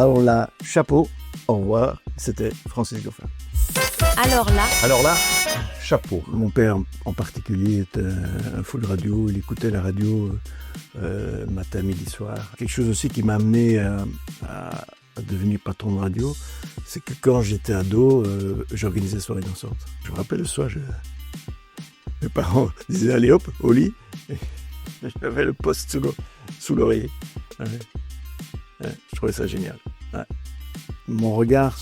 Alors là, chapeau, au revoir, c'était Francis Goffin. Alors là, chapeau. Mon père en particulier était un fou de radio, il écoutait la radio matin, midi, soir. Quelque chose aussi qui m'a amené à devenir patron de radio, c'est que quand j'étais ado, j'organisais soirées dansantes. Je me rappelle le soir, mes parents disaient allez hop, au lit, et j'avais le poste sous l'oreiller. Ouais. Ouais, je trouvais ça génial. Ouais. Mon regard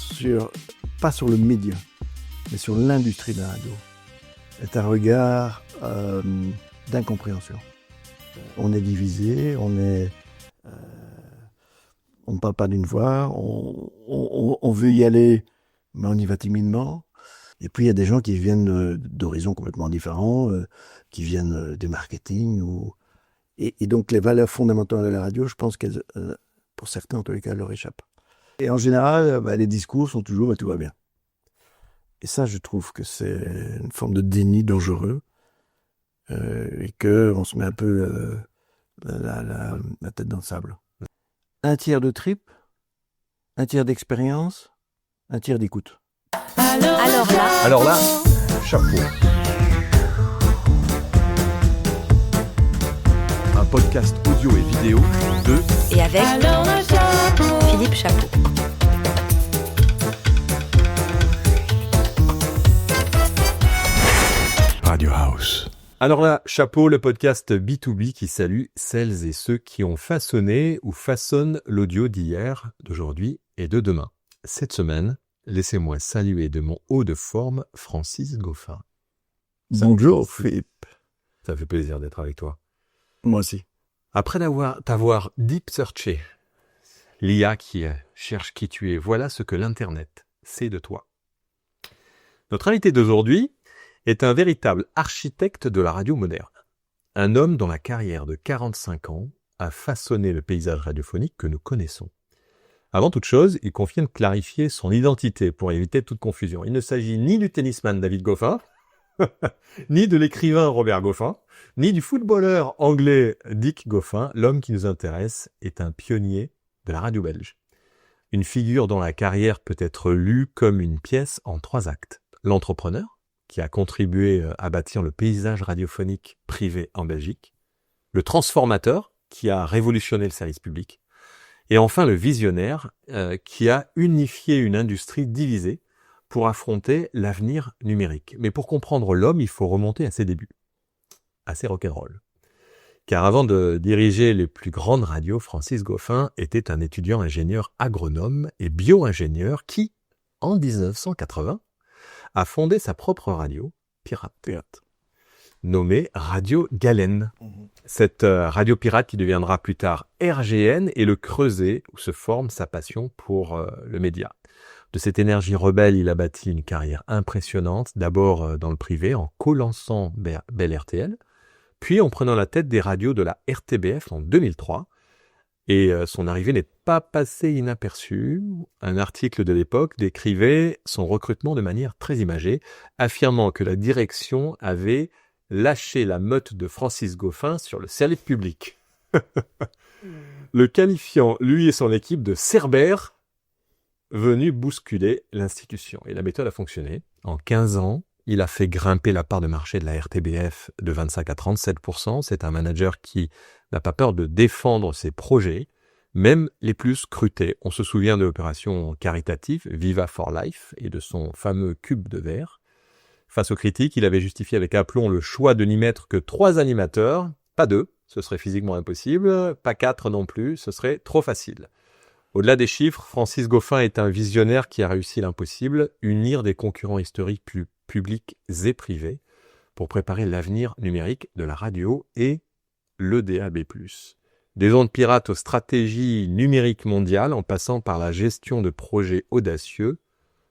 pas sur le média, mais sur l'industrie de la radio, est un regard d'incompréhension. On est divisé, on ne parle pas d'une voix, on veut y aller, mais on y va timidement. Et puis il y a des gens qui viennent d'horizons complètement différents, qui viennent du marketing. Et donc les valeurs fondamentales de la radio, je pense qu'elles, pour certains en tous les cas, leur échappent. Et en général, les discours sont toujours tout va bien. Et ça, je trouve que c'est une forme de déni dangereux et qu'on se met un peu la tête dans le sable. Un tiers de trip, un tiers d'expérience, un tiers d'écoute. Alors là, chapeau. Un podcast audio et vidéo de et avec Philippe Chapeau. Radio House. Alors là, chapeau, le podcast B2B qui salue celles et ceux qui ont façonné ou façonnent l'audio d'hier, d'aujourd'hui et de demain. Cette semaine, laissez-moi saluer de mon haut de forme Francis Goffin. Bonjour Philippe. Ça fait plaisir d'être avec toi. Moi aussi. Après t'avoir deep searché, l'IA qui cherche qui tu es, voilà ce que l'Internet sait de toi. Notre invité d'aujourd'hui est un véritable architecte de la radio moderne. Un homme dont la carrière de 45 ans a façonné le paysage radiophonique que nous connaissons. Avant toute chose, il convient de clarifier son identité pour éviter toute confusion. Il ne s'agit ni du tennisman David Goffin, ni de l'écrivain Robert Goffin, ni du footballeur anglais Dick Goffin. L'homme qui nous intéresse est un pionnier de la radio belge. Une figure dont la carrière peut être lue comme une pièce en 3 actes. L'entrepreneur, qui a contribué à bâtir le paysage radiophonique privé en Belgique, le transformateur, qui a révolutionné le service public, et enfin le visionnaire, qui a unifié une industrie divisée pour affronter l'avenir numérique. Mais pour comprendre l'homme, il faut remonter à ses débuts, assez rock'n'roll. Car avant de diriger les plus grandes radios, Francis Goffin était un étudiant ingénieur agronome et bio-ingénieur qui, en 1980, a fondé sa propre radio, pirate, nommée Radio Galène. Cette radio pirate qui deviendra plus tard RGN est le creuset où se forme sa passion pour le média. De cette énergie rebelle, il a bâti une carrière impressionnante, d'abord dans le privé en co-lançant Bell RTL, puis en prenant la tête des radios de la RTBF en 2003. Et son arrivée n'est pas passée inaperçue. Un article de l'époque décrivait son recrutement de manière très imagée, affirmant que la direction avait lâché la meute de Francis Goffin sur le service public. Le qualifiant, lui et son équipe, de cerbères, venus bousculer l'institution. Et la méthode a fonctionné. En 15 ans, il a fait grimper la part de marché de la RTBF de 25 à 37%. C'est un manager qui n'a pas peur de défendre ses projets, même les plus scrutés. On se souvient de l'opération caritative Viva for Life et de son fameux cube de verre. Face aux critiques, il avait justifié avec aplomb le choix de n'y mettre que 3 animateurs, pas 2, ce serait physiquement impossible, pas 4 non plus, ce serait trop facile. Au-delà des chiffres, Francis Goffin est un visionnaire qui a réussi l'impossible, unir des concurrents historiques plus publics et privés pour préparer l'avenir numérique de la radio et le DAB+. Des ondes pirates aux stratégies numériques mondiales, en passant par la gestion de projets audacieux,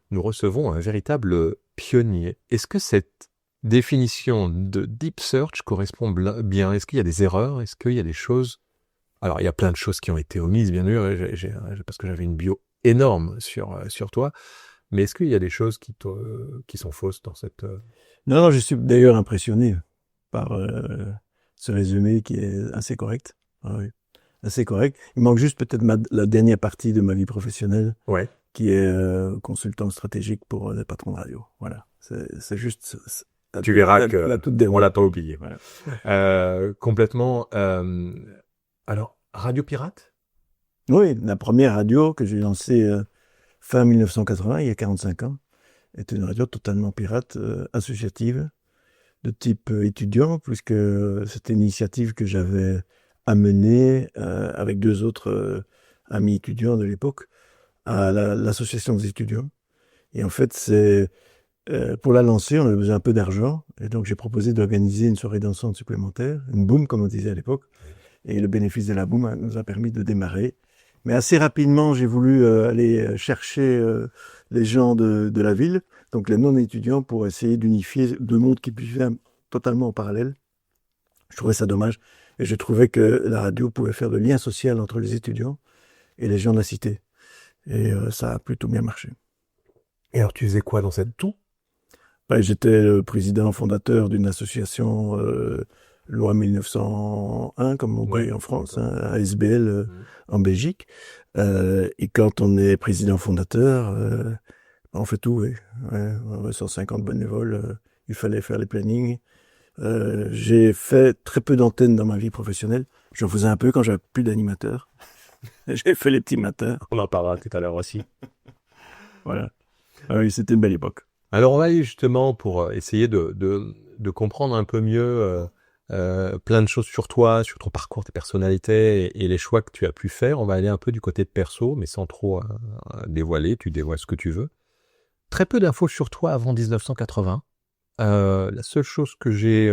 nous recevons un véritable pionnier. Est-ce que cette définition de Deep Search correspond bien? Est-ce qu'il y a des erreurs? Est-ce qu'il y a des choses... Alors, il y a plein de choses qui ont été omises, bien sûr, parce que j'avais une bio énorme sur toi. Mais est-ce qu'il y a des choses qui sont fausses dans cette... Non, je suis d'ailleurs impressionné par ce résumé qui est assez correct. Ah oui. assez correct. Il manque juste peut-être la dernière partie de ma vie professionnelle, Ouais. qui est consultant stratégique pour des patrons de radio. Voilà, c'est juste... Tu verras la que toute dernière. on l'a pas oublié. Voilà. Complètement. Alors, Radio Pirate? Oui, la première radio que j'ai lancée fin 1980, il y a 45 ans, était une radio totalement pirate, associative, de type étudiant, puisque c'était une initiative que j'avais amenée avec 2 autres amis étudiants de l'époque à l'association des étudiants. Et en fait, pour la lancer, on avait besoin un peu d'argent, et donc j'ai proposé d'organiser une soirée dansante supplémentaire, une boom comme on disait à l'époque, et le bénéfice de la boom nous a permis de démarrer. Mais assez rapidement, j'ai voulu aller chercher les gens de la ville, donc les non-étudiants, pour essayer d'unifier 2 mondes qui vivaient totalement en parallèle. Je trouvais ça dommage, et je trouvais que la radio pouvait faire le lien social entre les étudiants et les gens de la cité. Et ça a plutôt bien marché. Et alors, tu faisais quoi dans cette toux? J'étais le président fondateur d'une association loi 1901, comme on dit en France, ASBL en Belgique. Et quand on est président fondateur, on fait tout. On avait 150 bénévoles, il fallait faire les plannings. J'ai fait très peu d'antennes dans ma vie professionnelle. J'en faisais un peu quand j'avais plus d'animateur. J'ai fait les petits matins. On en parlera tout à l'heure aussi. Voilà. Oui, c'était une belle époque. Alors, on va aller justement pour essayer de comprendre un peu mieux plein de choses sur toi, sur ton parcours, tes personnalités et les choix que tu as pu faire. On va aller un peu du côté de perso, mais sans trop dévoiler. Tu dévoiles ce que tu veux. Très peu d'infos sur toi avant 1980. La seule chose que j'ai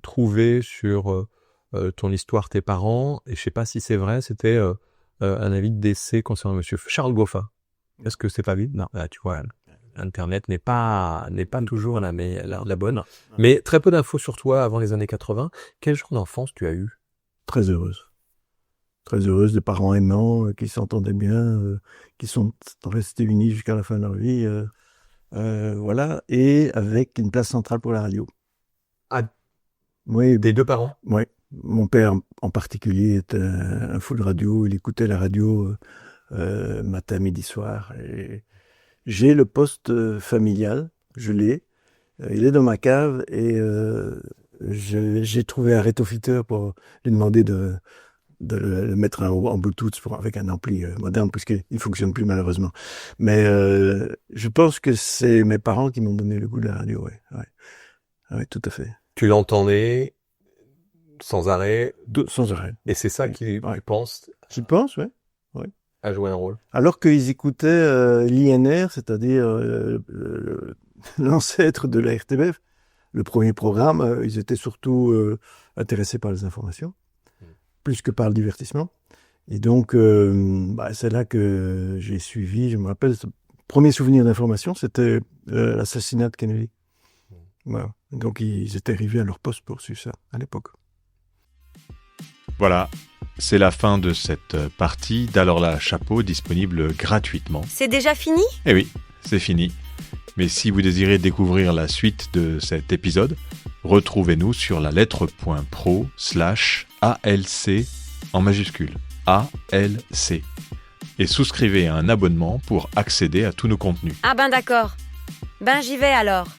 trouvée sur ton histoire, tes parents, et je sais pas si c'est vrai, c'était un avis de décès concernant monsieur Charles Goffin. Est-ce que c'est pas vide? Non, tu vois, Internet n'est pas toujours la bonne. Mais très peu d'infos sur toi avant les années 80. Quel genre d'enfance tu as eu? Très heureuse. Très heureuse, des parents aimants, qui s'entendaient bien, qui sont restés unis jusqu'à la fin de leur vie. Voilà, et avec une place centrale pour la radio. Ah, oui, des 2 parents? Oui, mon père en particulier était un fou de radio, il écoutait la radio matin, midi, soir. Et j'ai le poste familial, je l'ai, il est dans ma cave et j'ai trouvé un rétrofiteur pour lui demander de le mettre en Bluetooth avec un ampli moderne, puisqu'il ne fonctionne plus malheureusement. Mais je pense que c'est mes parents qui m'ont donné le goût de la radio, oui, tout à fait. Tu l'entendais sans arrêt? Sans arrêt. Et c'est ça qui, tu penses? Je pense, oui. A joué un rôle. Alors qu'ils écoutaient l'INR, c'est-à-dire l'ancêtre de la RTBF, le premier programme, ils étaient surtout intéressés par les informations, plus que par le divertissement. Et donc, c'est là que j'ai suivi, je me rappelle, le premier souvenir d'information, c'était l'assassinat de Kennedy. Voilà. Donc, ils étaient arrivés à leur poste pour suivre ça, à l'époque. Voilà, c'est la fin de cette partie d'Alors là, Chapeau, disponible gratuitement. C'est déjà fini? Eh oui, c'est fini. Mais si vous désirez découvrir la suite de cet épisode, retrouvez-nous sur la lettre.pro/ALC en majuscule, ALC. Et souscrivez à un abonnement pour accéder à tous nos contenus. Ah ben d'accord. Ben j'y vais alors.